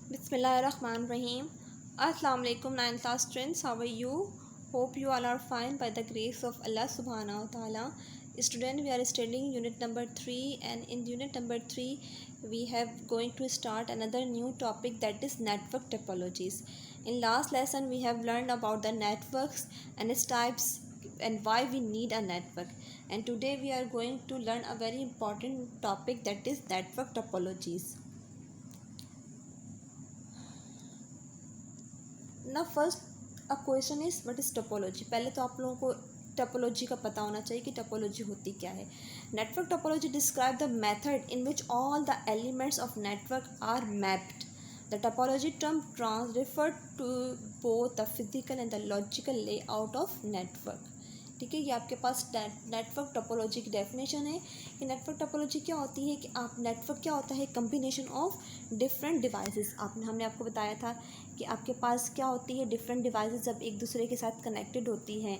Bismillahirrahmanirrahim. Assalamu alaikum 9th class students. How are you? Hope you all are fine by the grace of Allah subhanahu wa ta'ala. Student, we are studying unit number 3, and in unit number 3 we have going to start another new topic, that is network topologies. In last lesson we have learned about the networks and its types and why we need a network, and today we are going to learn a very important topic, that is network topologies. ना first a question is what is topology. पहले तो आप लोगों को topology का पता होना चाहिए कि टोपोलॉजी होती क्या है। Network topology describe the method in which all the elements of network are mapped. The topology term refer to both the physical and the logical layout of network. ठीक है, ये आपके पास नेटवर्क टोपोलॉजी की definition है कि network topology क्या होती है कि आप नेटवर्क क्या होता है, कम्बिनेशन ऑफ डिफरेंट डिवाइसेस। हमने आपको बताया था कि आपके पास क्या होती है, डिफरेंट डिवाइसेस जब एक दूसरे के साथ कनेक्टेड होती हैं,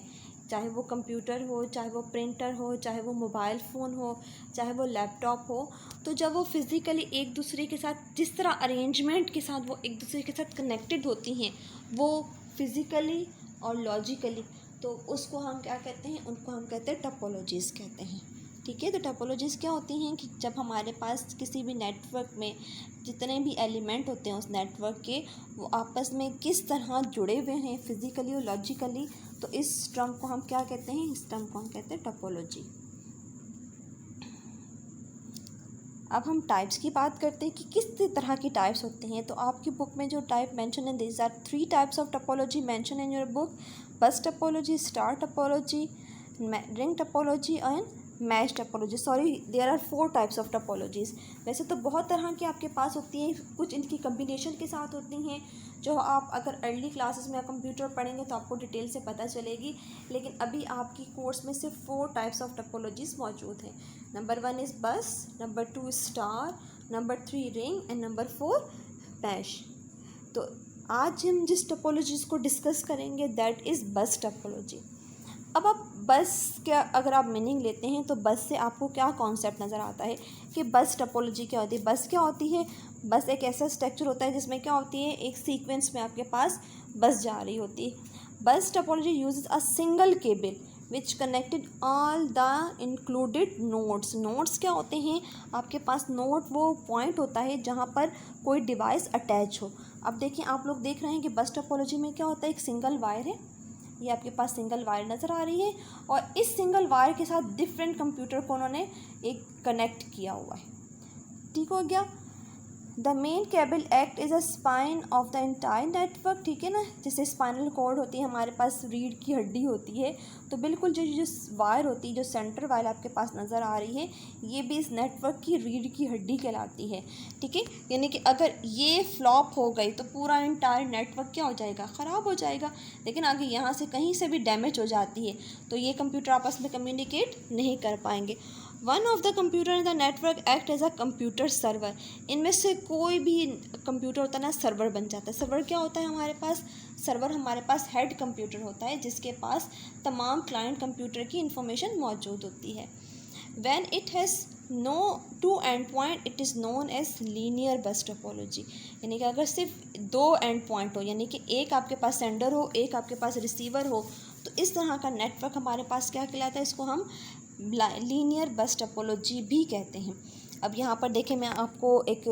चाहे वो कंप्यूटर हो, चाहे वो प्रिंटर हो, चाहे वो मोबाइल फ़ोन हो, चाहे वो लैपटॉप हो, तो जब वो फिज़िकली एक दूसरे के साथ जिस तरह अरेंजमेंट के साथ वो एक दूसरे के साथ कनेक्टेड होती हैं, वो फिज़िकली और लॉजिकली, तो उसको हम क्या कहते हैं, उनको हम कहते हैं टोपोलॉजीज़ कहते हैं। ठीक है, तो टोपोलॉजीज़ क्या होती हैं कि जब हमारे पास किसी भी नेटवर्क में जितने भी एलिमेंट होते हैं उस नेटवर्क के, वो आपस में किस तरह जुड़े हुए हैं फिज़िकली और लॉजिकली, तो इस टर्म को हम क्या कहते हैं, इस टर्म को हम कहते हैं टोपोलॉजी। अब हम टाइप्स की बात करते हैं कि किस तरह की टाइप्स होते हैं। तो आपकी बुक में जो टाइप मेंशन है, these are 3 types of topology mention in your book: bus topology, star topology, ring topology and mesh topology. Sorry, there are 4 types of topologies. वैसे तो बहुत तरह की आपके पास होती हैं, कुछ इनकी कम्बिनेशन के साथ होती हैं, जो आप अगर अर्ली क्लासेस में कंप्यूटर पढ़ेंगे तो आपको डिटेल से पता चलेगी, लेकिन अभी आपकी कोर्स में सिर्फ 4 टाइप्स ऑफ टोपोलॉजीज़ मौजूद हैं। Number 1 is bus, number 2 star, number 3 ring and number 4 mesh. तो आज हम जिस टोपोलॉजीज़ को डिस्कस करेंगे दैट इज़ बस टोपोलॉजी। अब आप बस क्या अगर आप मीनिंग लेते हैं तो बस से आपको क्या कॉन्सेप्ट नज़र आता है कि बस टोपोलॉजी क्या होती है। बस क्या होती है, बस एक ऐसा स्ट्रक्चर होता है जिसमें क्या होती है, एक सीक्वेंस में आपके पास बस जा रही होती है। बस topology uses a single cable which connected all the included nodes. Nodes क्या होते हैं, आपके पास नोड वो पॉइंट होता है जहाँ पर कोई डिवाइस अटैच हो। अब देखिए, आप लोग देख रहे हैं कि बस टोपोलॉजी में क्या होता है, एक सिंगल वायर है, ये आपके पास सिंगल वायर नज़र आ रही है, और इस सिंगल वायर के साथ डिफरेंट कंप्यूटर को उन्होंने एक कनेक्ट किया हुआ है। ठीक हो गया। The main cable act is a spine of the entire network. ठीक है ना, जैसे स्पाइनल कॉर्ड होती है, हमारे पास रीढ़ की हड्डी होती है, तो बिल्कुल जो जो वायर होती है, जो सेंटर वायर आपके पास नज़र आ रही है, ये भी इस नेटवर्क की रीढ़ की हड्डी कहलाती है। ठीक है, यानी कि अगर ये फ्लॉप हो गई तो पूरा एंटायर नेटवर्क क्या हो जाएगा, ख़राब हो जाएगा। लेकिन आगे यहाँ से कहीं से भी डैमेज हो जाती है तो ये कंप्यूटर आपस में कम्युनिकेट नहीं कर पाएंगे। One of the computer in the network act as a computer server. इनमें से कोई भी कंप्यूटर होता है ना, सर्वर बन जाता है। सर्वर क्या होता है हमारे पास, सर्वर हमारे पास हेड कंप्यूटर होता है जिसके पास तमाम क्लाइंट कंप्यूटर की इंफॉर्मेशन मौजूद होती है। When it has no two end point it is known as linear bus topology. यानी कि अगर सिर्फ 2 एंड पॉइंट हो, यानी कि एक आपके पास सेंडर हो, एक आपके पास रिसीवर हो, तो इस तरह का नेटवर्क हमारे पास क्या कहलाता है, इसको हम लीनियर बस टोपोलॉजी भी कहते हैं। अब यहाँ पर देखें, मैं आपको एक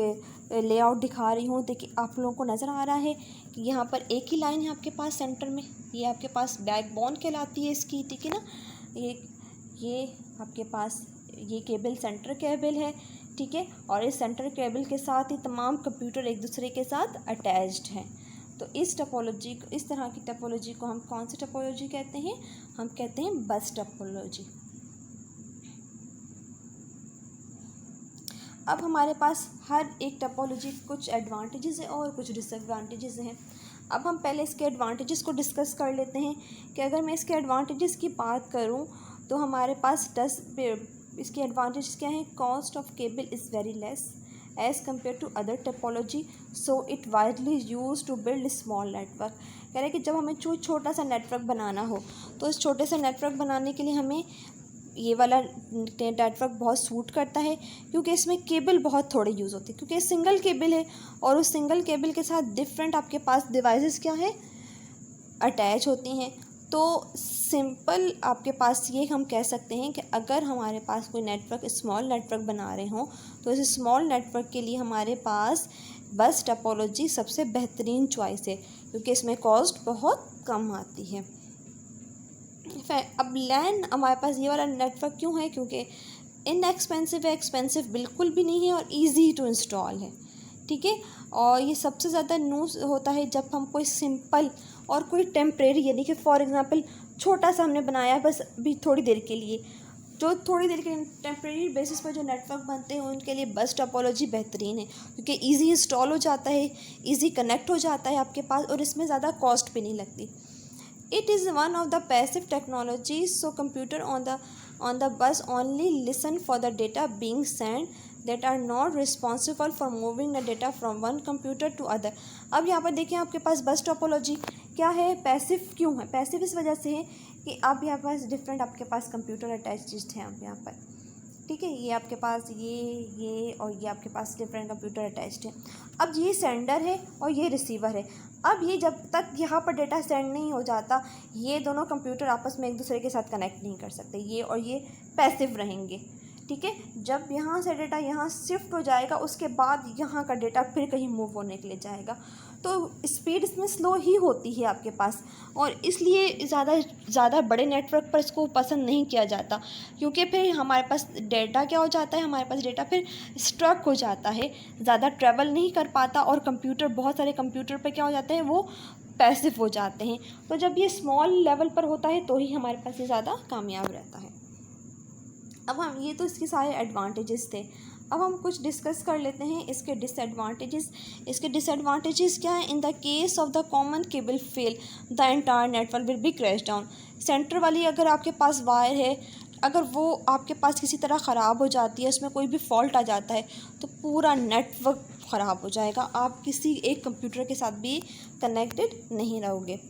लेआउट दिखा रही हूँ। देखिए, आप लोगों को नज़र आ रहा है कि यहाँ पर एक ही लाइन है आपके पास सेंटर में, ये आपके पास बैकबोन कहलाती है इसकी। ठीक है ना, ये आपके पास ये केबल सेंटर केबल है। ठीक है, और इस सेंटर केबल के साथ ही तमाम कंप्यूटर एक दूसरे के साथ अटैच्ड हैं। तो इस टोपोलॉजी को, इस तरह की टोपोलॉजी को हम कौन सी टोपोलॉजी कहते हैं, हम कहते हैं बस टोपोलॉजी। अब हमारे पास हर एक टोपोलॉजी कुछ एडवांटेजेस है और कुछ डिसएडवांटेजेस हैं। अब हम पहले इसके एडवांटेजेस को डिस्कस कर लेते हैं कि अगर मैं इसके एडवांटेजेस की बात करूं तो हमारे पास इसके एडवांटेज क्या हैं। Cost of cable is very less as compare to other topology, so it widely use to build small network. कह रहे हैं कि जब हमें छोटा सा नेटवर्क बनाना हो तो इस छोटे से नेटवर्क बनाने के लिए हमें ये वाला नेटवर्क बहुत सूट करता है क्योंकि इसमें केबल बहुत थोड़े यूज़ होते हैं, क्योंकि सिंगल केबल है और उस सिंगल केबल के साथ डिफरेंट आपके पास डिवाइसेस क्या है अटैच होती हैं। तो सिंपल आपके पास ये हम कह सकते हैं कि अगर हमारे पास कोई नेटवर्क स्मॉल नेटवर्क बना रहे हों तो इस स्मॉल नेटवर्क के लिए हमारे पास बस टोपोलॉजी सबसे बेहतरीन चॉइस है, क्योंकि इसमें कॉस्ट बहुत कम आती है। अब लैन हमारे पास ये वाला नेटवर्क क्यों है, क्योंकि इनएक्सपेंसिव है, एक्सपेंसिव बिल्कुल भी नहीं है और इजी टू इंस्टॉल है, ठीक है। और ये सबसे ज़्यादा यूज़ होता है जब हम कोई सिंपल और कोई टेम्परेरी, यानी कि फॉर एग्ज़ाम्पल छोटा सा हमने बनाया बस अभी थोड़ी देर के लिए, जो थोड़ी देर के टेम्परेरी बेसिस पर जो नेटवर्क बनते हैं उनके लिए बस टोपोलॉजी बेहतरीन है, क्योंकि इजी इंस्टॉल हो जाता है, इजी कनेक्ट हो जाता है आपके पास और इसमें ज़्यादा कॉस्ट भी नहीं लगती। It is one of the passive technologies, so computer on the bus only listen for the data being sent, that are not responsible for moving the data from one computer to other। अब यहाँ पर देखिए आपके पास बस topology क्या है, passive क्यों है? पैसिव इस वजह से है कि आप यहाँ पास डिफरेंट आपके पास कंप्यूटर अटैच्ड हैं आप यहाँ पर, ठीक है। ये आपके पास ये और ये आपके पास डिफरेंट कंप्यूटर अटैच्ड है। अब ये सेंडर है और ये रिसीवर है। अब ये जब तक यहाँ पर डेटा सेंड नहीं हो जाता ये दोनों कंप्यूटर आपस में एक दूसरे के साथ कनेक्ट नहीं कर सकते, ये और ये पैसिव रहेंगे, ठीक है। जब यहाँ से डेटा यहाँ शिफ्ट हो जाएगा उसके बाद यहाँ का डेटा फिर कहीं मूव होने के लिए जाएगा, तो स्पीड इसमें स्लो ही होती है आपके पास, और इसलिए ज़्यादा बड़े नेटवर्क पर इसको पसंद नहीं किया जाता, क्योंकि फिर हमारे पास डेटा क्या हो जाता है, हमारे पास डेटा फिर स्ट्रक हो जाता है, ज़्यादा ट्रैवल नहीं कर पाता और कंप्यूटर, बहुत सारे कंप्यूटर पे क्या हो जाते हैं वो पैसिव हो जाते हैं। तो जब ये स्मॉल लेवल पर होता है तो ही हमारे पास ये ज़्यादा कामयाब रहता है। अब हम ये तो इसके सारे एडवांटेजेस थे, अब हम कुछ डिस्कस कर लेते हैं इसके डिसएडवांटेजेस। इसके डिसएडवांटेजेस क्या है? In the case of the common cable fail the entire network will be crash down. Centre वाली अगर आपके पास वायर है, अगर वो आपके पास किसी तरह ख़राब हो जाती है, उसमें कोई भी फॉल्ट आ जाता है तो पूरा नेटवर्क ख़राब हो जाएगा, आप किसी एक कंप्यूटर के साथ भी कनेक्टेड नहीं रहोगे।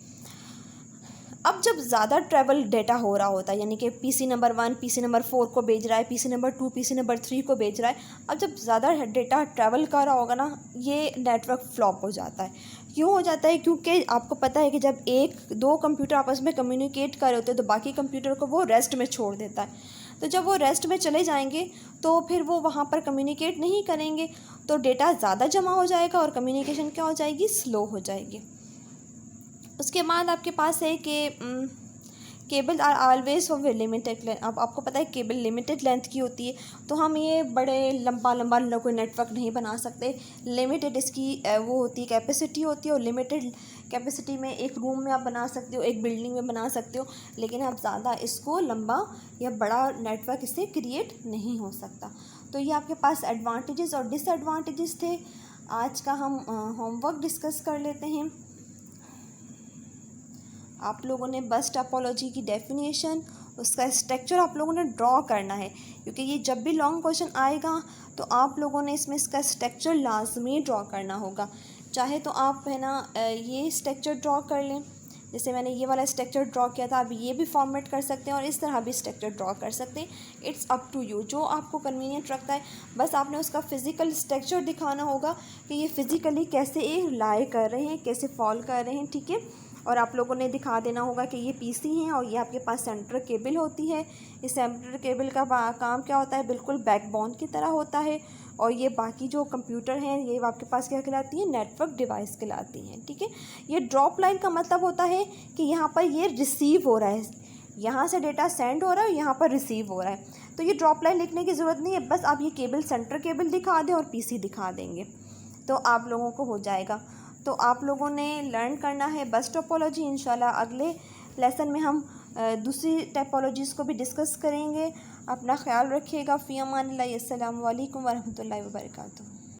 अब जब ज़्यादा ट्रैवल डेटा हो रहा होता है, यानी कि पीसी नंबर 1 पीसी नंबर 4 को भेज रहा है, पीसी नंबर 2 पीसी नंबर 3 को भेज रहा है, अब जब ज़्यादा डेटा ट्रैवल कर रहा होगा ना ये नेटवर्क फ्लॉप हो जाता है। क्यों हो जाता है? क्योंकि आपको पता है कि जब एक दो कंप्यूटर आपस में कम्युनिकेट कर रहे होते हैं तो बाकी कंप्यूटर को वो रेस्ट में छोड़ देता है, तो जब वो रेस्ट में चले जाएंगे तो फिर वो वहाँ पर कम्युनिकेट नहीं करेंगे तो डेटा ज़्यादा जमा हो जाएगा और कम्युनिकेशन क्या हो जाएगी, स्लो हो जाएगी। उसके बाद आपके पास है कि cable are always of limited length. अब आपको पता है केबल लिमिटेड लेंथ की होती है, तो हम ये बड़े लंबा कोई नेटवर्क नहीं बना सकते। लिमिटेड इसकी वो होती है, कैपेसिटी होती है, और लिमिटेड कैपेसिटी में एक रूम में आप बना सकते हो, एक बिल्डिंग में बना सकते हो, लेकिन आप ज़्यादा इसको लंबा या बड़ा नेटवर्क इससे क्रिएट नहीं हो सकता। तो ये आपके पास एडवांटेजेस और डिसएडवांटेजेस थे। आज का हम होमवर्क डिस्कस कर लेते हैं। आप लोगों ने बस टोपोलॉजी की डेफिनेशन, उसका स्ट्रक्चर आप लोगों ने ड्रॉ करना है, क्योंकि ये जब भी लॉन्ग क्वेश्चन आएगा तो आप लोगों ने इसमें इसका स्ट्रक्चर लाजमी ड्रॉ करना होगा। चाहे तो आप है ना ये स्ट्रक्चर ड्रॉ कर लें, जैसे मैंने ये वाला स्ट्रक्चर ड्रॉ किया था, आप ये भी फॉर्मेट कर सकते हैं और इस तरह भी स्ट्रक्चर ड्रॉ कर सकते हैं। इट्स अप टू यू, जो आपको कन्वीनियंट रखता है। बस आपने उसका फ़िज़िकल स्ट्रक्चर दिखाना होगा कि ये फ़िज़िकली कैसे लाई कर रहे हैं, कैसे फॉल कर रहे हैं, ठीक है। और आप लोगों ने दिखा देना होगा कि ये पीसी हैं और ये आपके पास सेंटर केबल होती है। इस सेंटर केबल का काम क्या होता है, बिल्कुल बैकबोन की तरह होता है, और ये बाकी जो कंप्यूटर हैं ये आपके पास क्या कहलाती है, नेटवर्क डिवाइस कहलाती हैं, ठीक है। ये ड्रॉप लाइन का मतलब होता है कि यहाँ पर ये रिसीव हो रहा है, यहाँ से डेटा सेंड हो रहा है, यहाँ पर रिसीव हो रहा है, तो ये ड्रॉप लाइन लिखने की ज़रूरत नहीं है, बस आप ये केबल सेंटर केबल दिखा दें और पीसी दिखा देंगे तो आप लोगों को हो जाएगा। तो आप लोगों ने लर्न करना है बस टोपोलॉजी। इंशाल्लाह अगले लेसन में हम दूसरी टोपोलॉजीज़ को भी डिस्कस करेंगे। अपना ख्याल रखिएगा। फ़ी अमानिल्लाह। अस्सलामु अलैकुम वरहमतुल्लाहि वबरकातुहू।